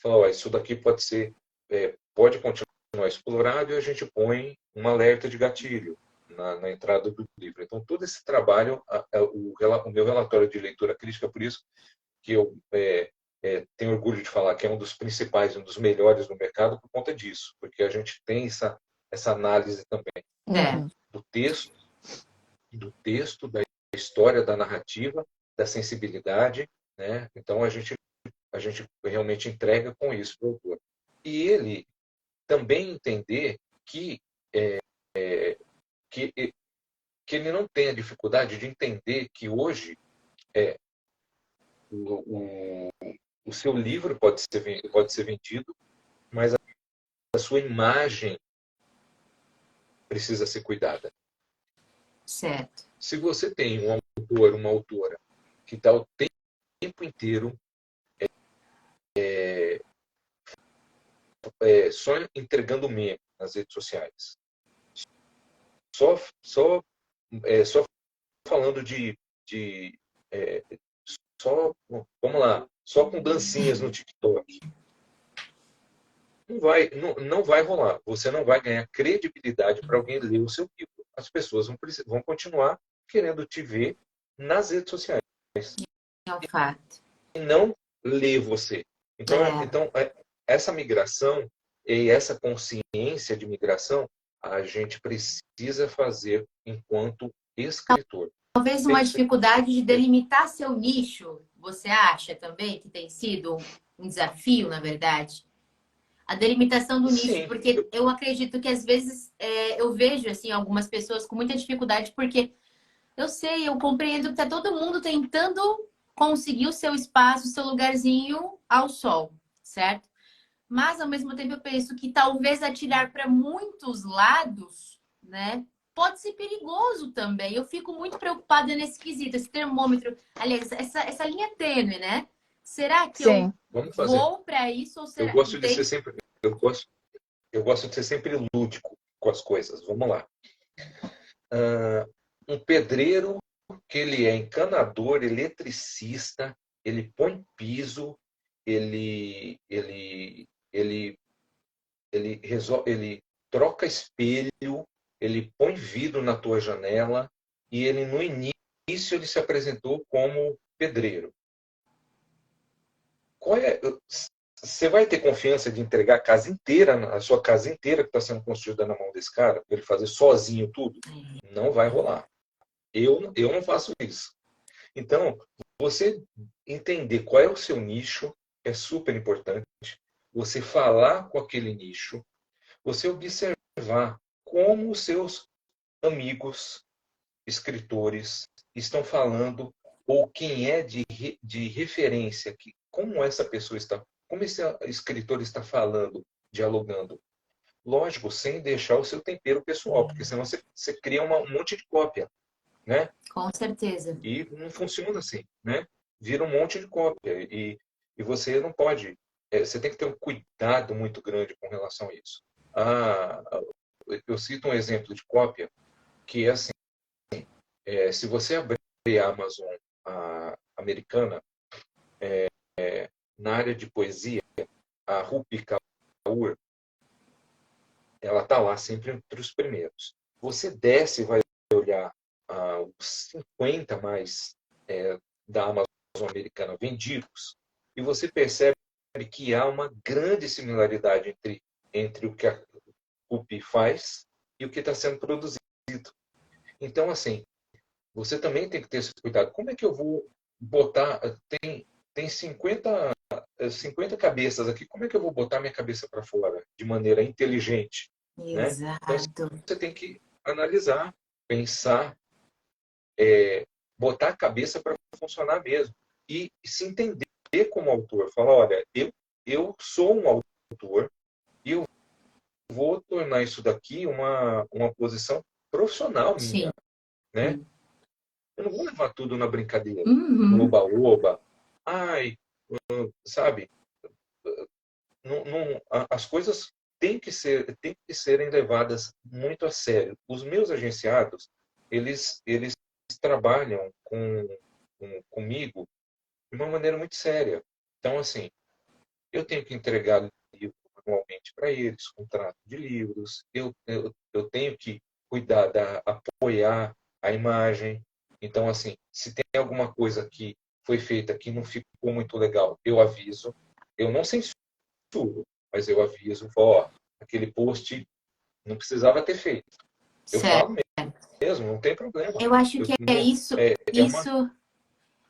fala, ó, isso daqui pode continuar explorado e a gente põe um alerta de gatilho na entrada do livro. Então, todo esse trabalho, o meu relatório de leitura crítica, por isso que eu tenho orgulho de falar que é um dos principais, um dos melhores no mercado por conta disso, porque a gente tem essa análise também, né, Uhum. do texto, da história, da narrativa, da sensibilidade, né? Então a gente realmente entrega com isso para o autor. E ele também entender que, que ele não tenha dificuldade de entender que hoje o, o seu livro pode ser vendido, mas a sua imagem precisa ser cuidada. Certo. Se você tem um autor, uma autora que está o tempo inteiro só entregando meme nas redes sociais, só, só, só falando de vamos lá, só com dancinhas no TikTok, não vai rolar. Você não vai ganhar credibilidade para alguém ler o seu livro. As pessoas vão continuar querendo te ver nas redes sociais É um fato. e não ler você. É. Então, essa migração e essa consciência de migração a gente precisa fazer enquanto escritor. Talvez Tem uma que ser. dificuldade de delimitar seu nicho, você acha também que tem sido um desafio, na verdade? A delimitação do nicho, Sim, porque eu acredito que às vezes eu vejo assim algumas pessoas com muita dificuldade, porque eu compreendo que tá todo mundo tentando conseguir o seu espaço, o seu lugarzinho ao sol, certo? Mas ao mesmo tempo eu penso que talvez atirar para muitos lados, né? Pode ser perigoso também. Eu fico muito preocupada nesse quesito, esse termômetro. Aliás, essa linha tênue, né? Será que eu Sim. vamos fazer. vou para isso ou Eu será gosto de ser tem sempre, eu gosto de ser sempre lúdico com as coisas. Vamos lá. Um pedreiro que ele é encanador, eletricista, ele põe piso, ele ele troca espelho, ele põe vidro na tua janela e ele no início ele se apresentou como pedreiro. Você vai ter confiança de entregar a casa inteira, a sua casa inteira que está sendo construída na mão desse cara, para ele fazer sozinho tudo? Não vai rolar. Eu não faço isso. Então, você entender qual é o seu nicho é super importante. Você falar com aquele nicho, você observar como os seus amigos, escritores, estão falando, ou quem é de referência, como essa pessoa está, como esse escritor está falando, dialogando. Lógico, sem deixar o seu tempero pessoal, porque senão você cria um monte de cópia, né? com certeza. E não funciona assim, né? Vira um monte de cópia e você não pode. Você tem que ter um cuidado muito grande com relação a isso. Eu cito um exemplo de cópia que é assim: Se você abrir a Amazon americana, na área de poesia, a Rupi Kaur, ela está lá sempre entre os primeiros. Você desce e vai olhar os 50 mais da Amazon americana vendidos, e você percebe que há uma grande similaridade entre o que a Rupi faz e o que está sendo produzido. Então, assim, você também tem que ter esse cuidado. Como é que eu vou botar... Tem 50 cabeças aqui. Como é que eu vou botar minha cabeça para fora de maneira inteligente? Né? Então, Exato. você tem que analisar, pensar, botar a cabeça para funcionar mesmo. E se entender como autor. Falar, olha, eu sou um autor e eu vou tornar isso daqui uma posição profissional Sim. minha. Né? Eu não vou levar tudo na brincadeira, Uhum. no oba-oba. Ai, sabe? As coisas têm que serem levadas muito a sério. Os meus agenciados, eles trabalham comigo de uma maneira muito séria. Então, assim, eu tenho que entregar livro anualmente para eles, contrato de livros, eu tenho que cuidar, apoiar a imagem. Então, assim, se tem alguma coisa que foi feita que não ficou muito legal, eu aviso. Eu não censuro, mas eu aviso. Ó, aquele post não precisava ter feito. Eu Certo. falo mesmo, não tem problema. Eu acho que é isso,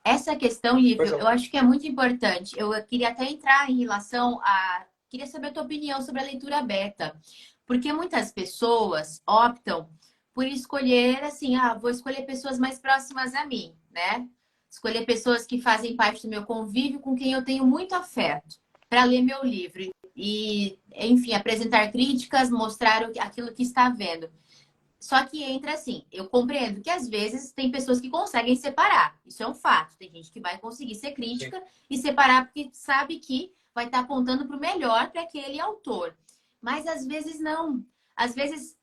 essa questão, Lívio, eu acho que é muito importante. Eu queria até entrar em relação a... Queria saber a tua opinião sobre a leitura beta. Porque muitas pessoas optam por escolher, assim, vou escolher pessoas mais próximas a mim, né? Escolher pessoas que fazem parte do meu convívio, com quem eu tenho muito afeto, para ler meu livro. E, enfim, apresentar críticas, mostrar aquilo que está vendo. Só que entra assim, eu compreendo que às vezes tem pessoas que conseguem separar. Isso é um fato. Tem gente que vai conseguir ser crítica e separar porque sabe que vai estar apontando para o melhor para aquele autor. Mas às vezes não. Às vezes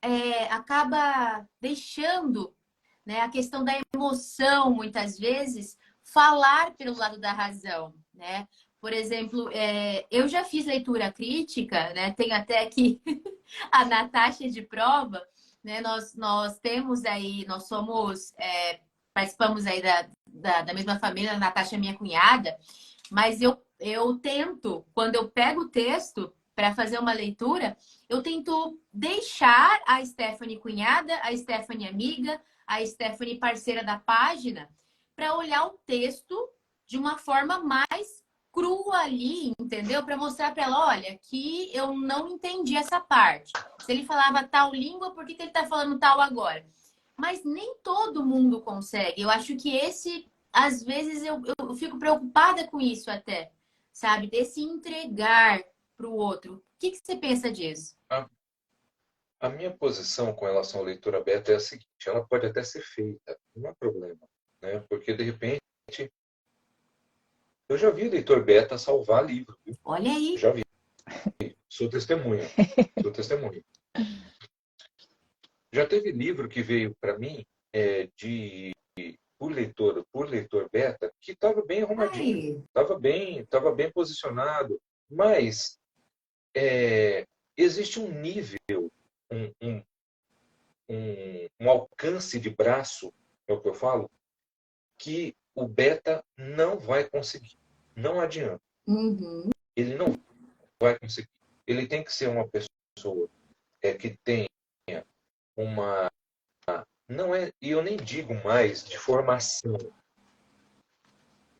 acaba deixando, né, a questão da emoção, muitas vezes, falar pelo lado da razão, né? Por exemplo, eu já fiz leitura crítica, né? Tem até aqui a Natasha de prova, né? Nós temos aí, nós somos, participamos aí da mesma família, a Natasha é minha cunhada, mas eu tento, quando eu pego o texto para fazer uma leitura, eu tento deixar a Stephanie cunhada, a Stephanie amiga, a Stephanie parceira da página, para olhar o texto de uma forma mais crua ali, entendeu? Para mostrar para ela, olha, que eu não entendi essa parte. Se ele falava tal língua, por que ele está falando tal agora? Mas nem todo mundo consegue. Eu acho que às vezes, eu fico preocupada com isso até, sabe? Desse entregar para o outro. O que você pensa disso? A minha posição com relação à leitura beta é a seguinte: ela pode até ser feita, não há problema, né? Porque de repente eu já vi leitor beta salvar livro, viu? Olha aí. Já vi. Sou testemunha. Sou testemunha. Já teve livro que veio para mim por leitor beta que estava bem arrumadinho, estava bem posicionado, mas existe um nível, um alcance de braço, é o que eu falo, que o beta não vai conseguir. Não adianta. Uhum. Ele não vai conseguir. Ele tem que ser uma pessoa que tenha uma... Não é, e eu nem digo mais de formação,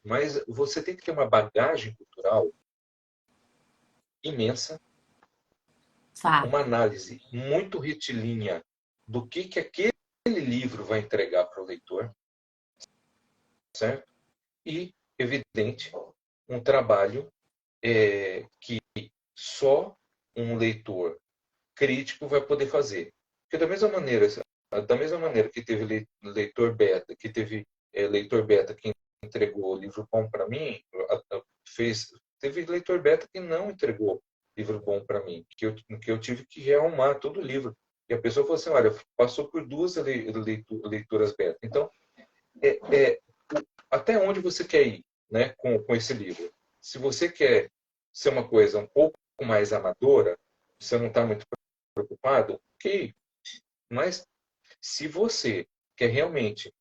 mas você tem que ter uma bagagem cultural imensa, uma análise muito retilínea do que aquele livro vai entregar para o leitor, certo? E, evidente, um trabalho que só um leitor crítico vai poder fazer. Porque da mesma maneira que teve leitor beta, que entregou o livro bom para mim, teve leitor beta que não entregou livro bom para mim, que eu tive que rearrumar todo o livro. E a pessoa falou assim, olha, passou por 2 leituras beta. Então, é até onde você quer ir, né, com esse livro. Se você quer ser uma coisa um pouco mais amadora, você não está muito preocupado, ok. Mas se você quer realmente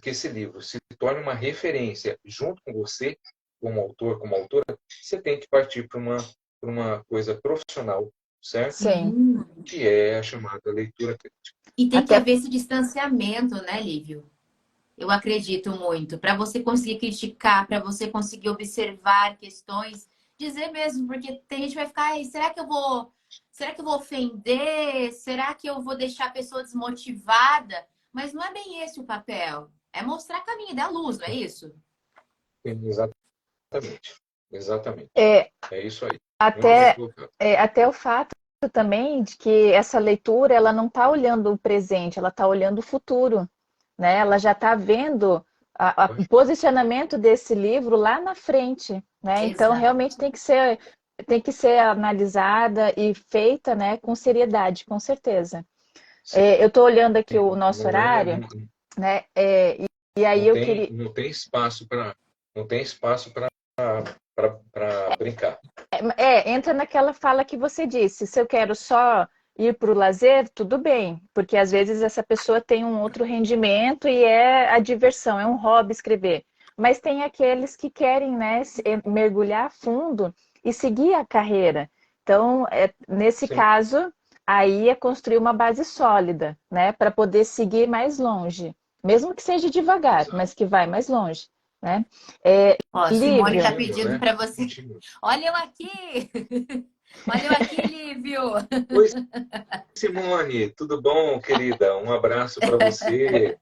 que esse livro se torne uma referência junto com você, como autor, como autora, você tem que partir para uma coisa profissional, certo? Sim. Que é a chamada leitura crítica. E tem que Até haver esse distanciamento, né, Lívio? Eu acredito muito. Para você conseguir criticar, para você conseguir observar questões, dizer mesmo, porque tem gente que vai ficar, "Ai, será que eu vou ofender? Será que eu vou deixar a pessoa desmotivada?" Mas não é bem esse o papel. É mostrar caminho, dar luz, não é isso? Exatamente. Exatamente. é, É isso aí. Muito bem até, colocado. até o fato também de que essa leitura ela não está olhando o presente, ela está olhando o futuro, né? Ela já está vendo o posicionamento desse livro lá na frente, né? Então Exato. realmente tem que ser analisada e feita, né, com seriedade, com certeza. Sim. Eu estou olhando aqui o nosso Não é, horário, né? E aí não tem espaço para não tem espaço para brincar. entra naquela fala que você disse, se eu quero só ir para o lazer, tudo bem, porque às vezes essa pessoa tem um outro rendimento e é a diversão, é um hobby escrever. Mas tem aqueles que querem, né, mergulhar a fundo e seguir a carreira. Então, nesse Sim, caso, aí é construir uma base sólida, né, para poder seguir mais longe, mesmo que seja devagar, exato. mas que vai mais longe, né? Ó, Simone tá Lívio, Contínuo, pedindo né? para você. Contínuo. Olha eu aqui! Olha eu aqui, Lívio! Oi, Simone, tudo bom, querida? Um abraço para você.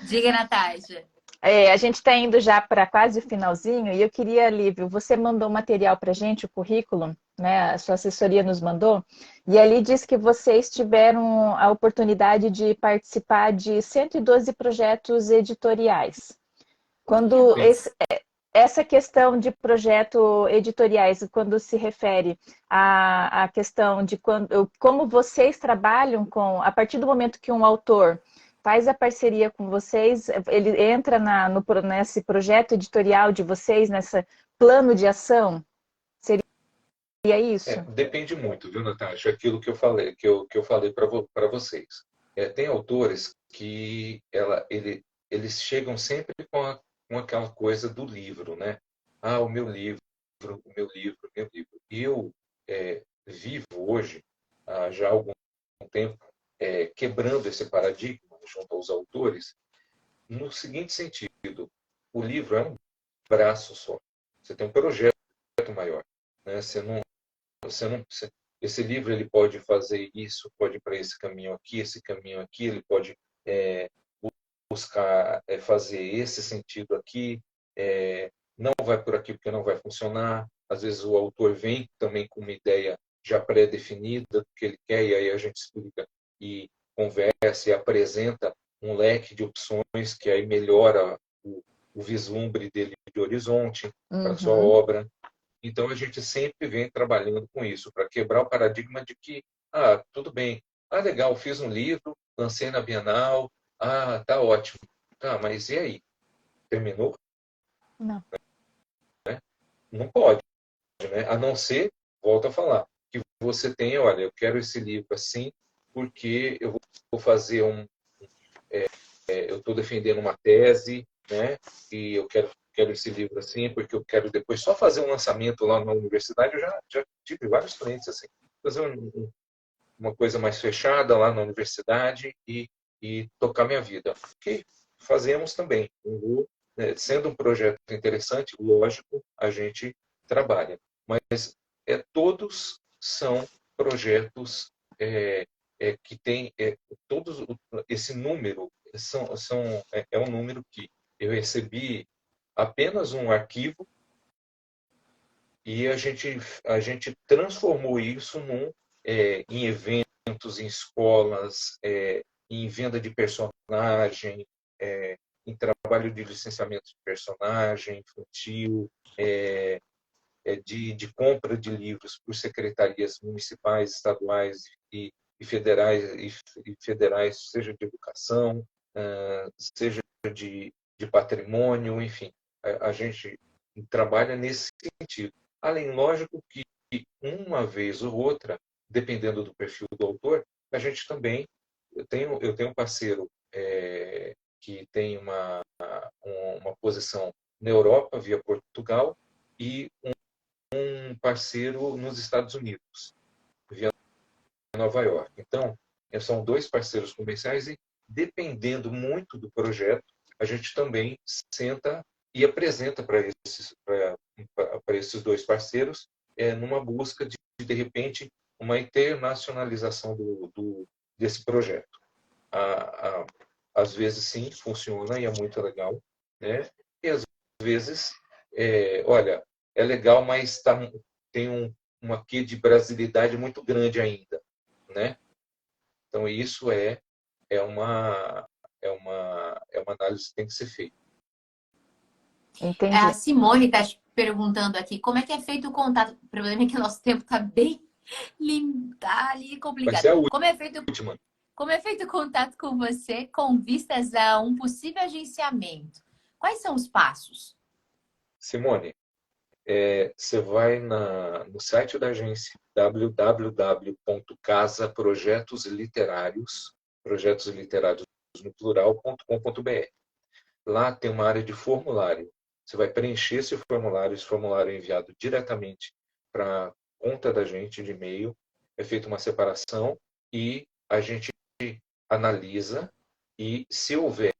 Diga, Natasha. a gente está indo já para quase o finalzinho e eu queria, Lívio, você mandou material para a gente, o currículo, né? A sua assessoria nos mandou, e ali diz que vocês tiveram a oportunidade de participar de 112 projetos editoriais. Minha Quando Sim. nossa. essa questão de projeto editoriais, quando se refere à questão de como vocês trabalham com, a partir do momento que um autor faz a parceria com vocês, ele entra nesse projeto editorial de vocês, nesse plano de ação, seria isso? Depende muito, viu, Natasha? Aquilo que eu falei, que eu falei para vocês. Tem autores que eles chegam sempre com aquela coisa do livro, né? Ah, o meu livro, o meu livro, o meu livro. E eu vivo hoje, já há algum tempo, quebrando esse paradigma junto aos autores, no seguinte sentido: o livro é um braço só. Você tem um projeto maior, né? Esse livro ele pode fazer isso, pode ir para esse caminho aqui, ele pode é, buscar fazer esse sentido aqui, não vai por aqui porque não vai funcionar. Às vezes o autor vem também com uma ideia já pré-definida do que ele quer, e aí a gente explica e conversa e apresenta um leque de opções que aí melhora o vislumbre dele de horizonte para a sua Uhum. obra. Então, a gente sempre vem trabalhando com isso, para quebrar o paradigma de que, tudo bem, legal, fiz um livro, lancei na Bienal, tá ótimo. Tá, mas e aí? Terminou? Não. Não pode, né? A não ser, volto a falar, que você tenha, olha, eu quero esse livro assim, porque eu vou fazer eu estou defendendo uma tese, né? E eu quero esse livro assim, porque eu quero depois só fazer um lançamento lá na universidade. Eu já tive vários clientes assim, fazer uma coisa mais fechada lá na universidade e tocar minha vida. Que fazemos também. Sendo um projeto interessante, lógico, a gente trabalha. Mas todos são projetos que têm todos esse número é um número que eu recebi apenas um arquivo e a gente transformou isso em eventos, em escolas, em venda de personagem, em trabalho de licenciamento de personagem infantil, de compra de livros por secretarias municipais, estaduais e federais, seja de educação. seja de patrimônio, enfim. A gente trabalha nesse sentido. Além, lógico, que uma vez ou outra, dependendo do perfil do autor, a gente também... Eu tenho um parceiro que tem uma posição na Europa, via Portugal, e um parceiro nos Estados Unidos, via Nova York. Então, são dois parceiros comerciais e, dependendo muito do projeto, a gente também senta e apresenta para esses dois parceiros numa busca de repente, uma internacionalização desse projeto. Às vezes, sim, funciona e é muito legal, né? E às vezes, olha, é legal, mas tem uma quê de brasilidade muito grande ainda, né? Então, isso é uma análise que tem que ser feita. Entendi. A Simone está te perguntando aqui, como é que é feito o contato? O problema é que o nosso tempo está bem tá ali complicado. Vai ser a Como é feito o contato com você com vistas a um possível agenciamento? Quais são os passos? Simone, você vai no site da agência, www.casaprojetosLiterários, no plural.com.br. Lá tem uma área de formulário. Você vai preencher esse formulário é enviado diretamente para a conta da gente de e-mail, é feita uma separação e a gente analisa e, se houver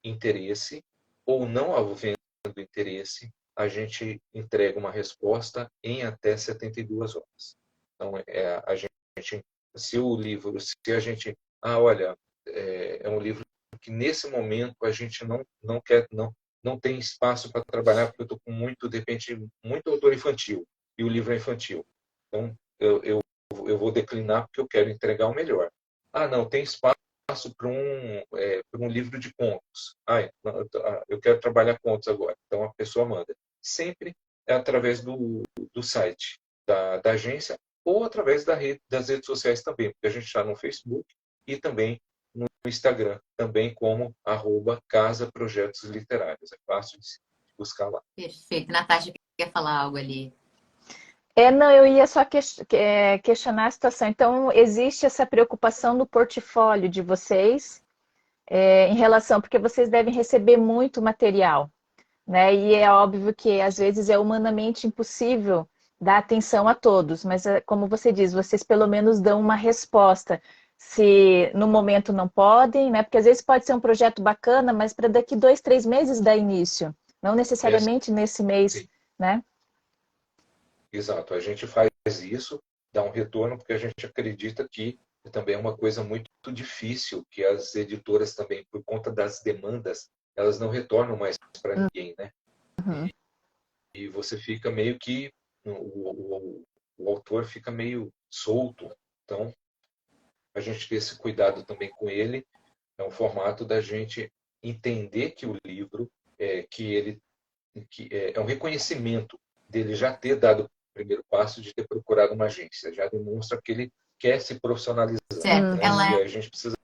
interesse ou não havendo interesse, a gente entrega uma resposta em até 72 horas. Então, a gente, se a gente, olha, é um livro que nesse momento a gente não tem espaço para trabalhar porque eu estou com de repente, muito autor infantil e o livro é infantil. Então, eu vou declinar porque eu quero entregar o melhor. Não, tem espaço para um livro de contos. Eu quero trabalhar contos agora. Então, a pessoa manda. Sempre é através do site da agência ou através das redes sociais também, porque a gente está no Facebook e também no Instagram, também como @casaprojetosLiterários. É fácil de buscar lá. Perfeito. Natasha quer falar algo ali. Não, eu ia só questionar a situação. Então, existe essa preocupação no portfólio de vocês em relação, porque vocês devem receber muito material, né? E é óbvio que às vezes é humanamente impossível dar atenção a todos, mas como você diz, vocês pelo menos dão uma resposta. Se no momento não podem, né? Porque às vezes pode ser um projeto bacana, mas para daqui 2, 3 meses dar início, não necessariamente nesse mês, sim, né? Exato, a gente faz isso, dá um retorno, porque a gente acredita que também é uma coisa muito difícil, que as editoras também, por conta das demandas, elas não retornam mais para ninguém, né? Uhum. E você fica meio que, o autor fica meio solto. Então, a gente ter esse cuidado também com ele, é um formato da gente entender que o livro, que é um reconhecimento dele já ter dado o primeiro passo, de ter procurado uma agência, já demonstra que ele quer se profissionalizar. Certo. Né? E a gente precisa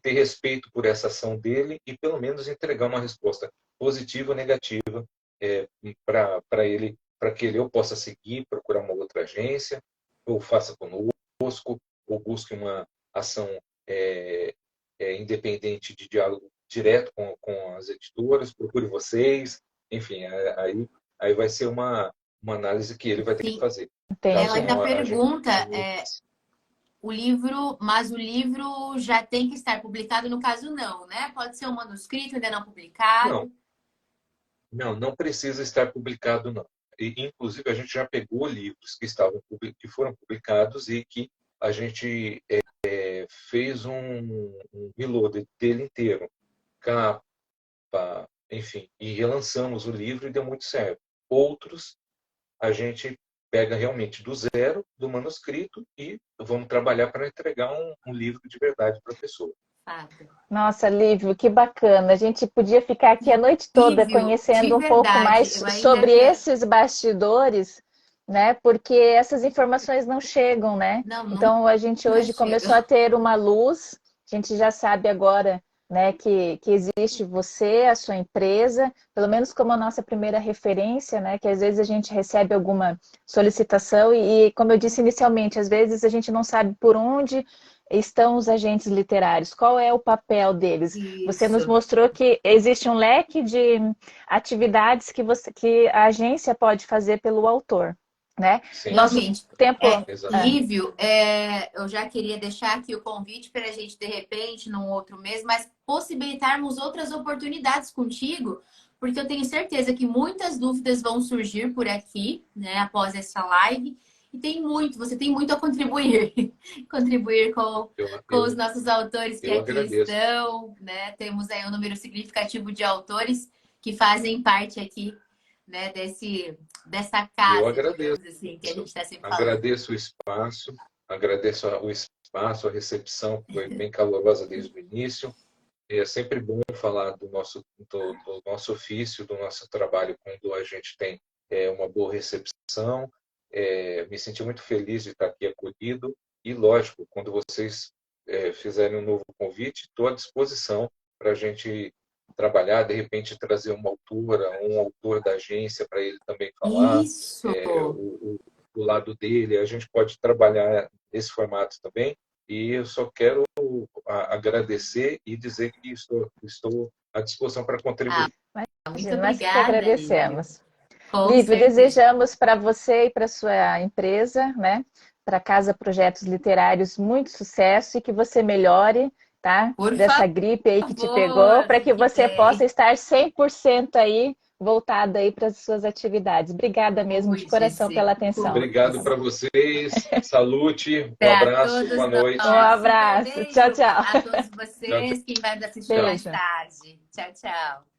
ter respeito por essa ação dele e pelo menos entregar uma resposta positiva ou negativa para ele, para que ele ou possa seguir, procurar uma outra agência, ou faça conosco, ou busque uma ação independente de diálogo direto com as editoras, procure vocês, enfim, aí vai ser uma análise que ele vai ter que fazer. Ela ainda pergunta, o livro já tem que estar publicado, no caso não, né? Pode ser um manuscrito ainda não publicado? Não precisa estar publicado, não. E, inclusive, a gente já pegou livros que foram publicados e que a gente fez um reload dele inteiro, capa, enfim, e relançamos o livro e deu muito certo. Outros, a gente pega realmente do zero, do manuscrito, e vamos trabalhar para entregar um livro de verdade para a pessoa. Nossa, Lívio, que bacana. A gente podia ficar aqui a noite toda Lívio, conhecendo um pouco mais sobre esses bastidores, né? Porque essas informações não chegam, né? Então a gente hoje começou a ter uma luz A gente já sabe agora, né, que existe você, a sua empresa, pelo menos como a nossa primeira referência, né, que às vezes a gente recebe alguma solicitação e, como eu disse inicialmente, às vezes a gente não sabe por onde estão os agentes literários, qual é o papel deles. Você nos Isso. mostrou que existe um leque de atividades que a agência pode fazer pelo autor, né? Sim, Nosso Realmente. tempo... exatamente. Lívio, eu já queria deixar aqui o convite para a gente, de repente, num outro mês, mas possibilitarmos outras oportunidades contigo, porque eu tenho certeza que muitas dúvidas vão surgir por aqui, né, após essa live, e você tem muito a contribuir, contribuir Eu, com os eu, nossos autores que eu aqui agradeço. estão, né? Temos aí um número significativo de autores que fazem parte aqui, né, dessa Eu casa, agradeço. digamos assim, que a gente está sempre falando. Agradeço o espaço, agradeço o espaço, a recepção que foi bem calorosa desde o início. É sempre bom falar do nosso ofício, do nosso trabalho, quando a gente tem uma boa recepção. Me senti muito feliz de estar aqui acolhido e, lógico, quando vocês fizerem um novo convite, estou à disposição para a gente trabalhar, de repente trazer uma autora, um autor da agência para ele também falar, Isso! o lado dele. A gente pode trabalhar nesse formato também. E eu só quero agradecer e dizer que estou à disposição para Ah, contribuir. muito Nós que obrigada, Lívio. agradecemos. Com Lívio, certeza. desejamos para você e para sua empresa, né, para Casa Projetos Literários, muito sucesso e que você melhore, tá? Por Dessa gripe aí que te pegou, favor, para que fique você possa bem. estar 100% aí voltado aí para as suas atividades. Obrigada mesmo de coração Cuide-se, pela atenção. Obrigado cuide-se. para vocês. Salute, um Para abraço, todos boa Um noite. nós. Super abraço. Tchau, beijo tchau. a todos Tchau, tchau. vocês. Quem vai nos assistir Tchau. mais Beijo. tarde. Tchau, tchau.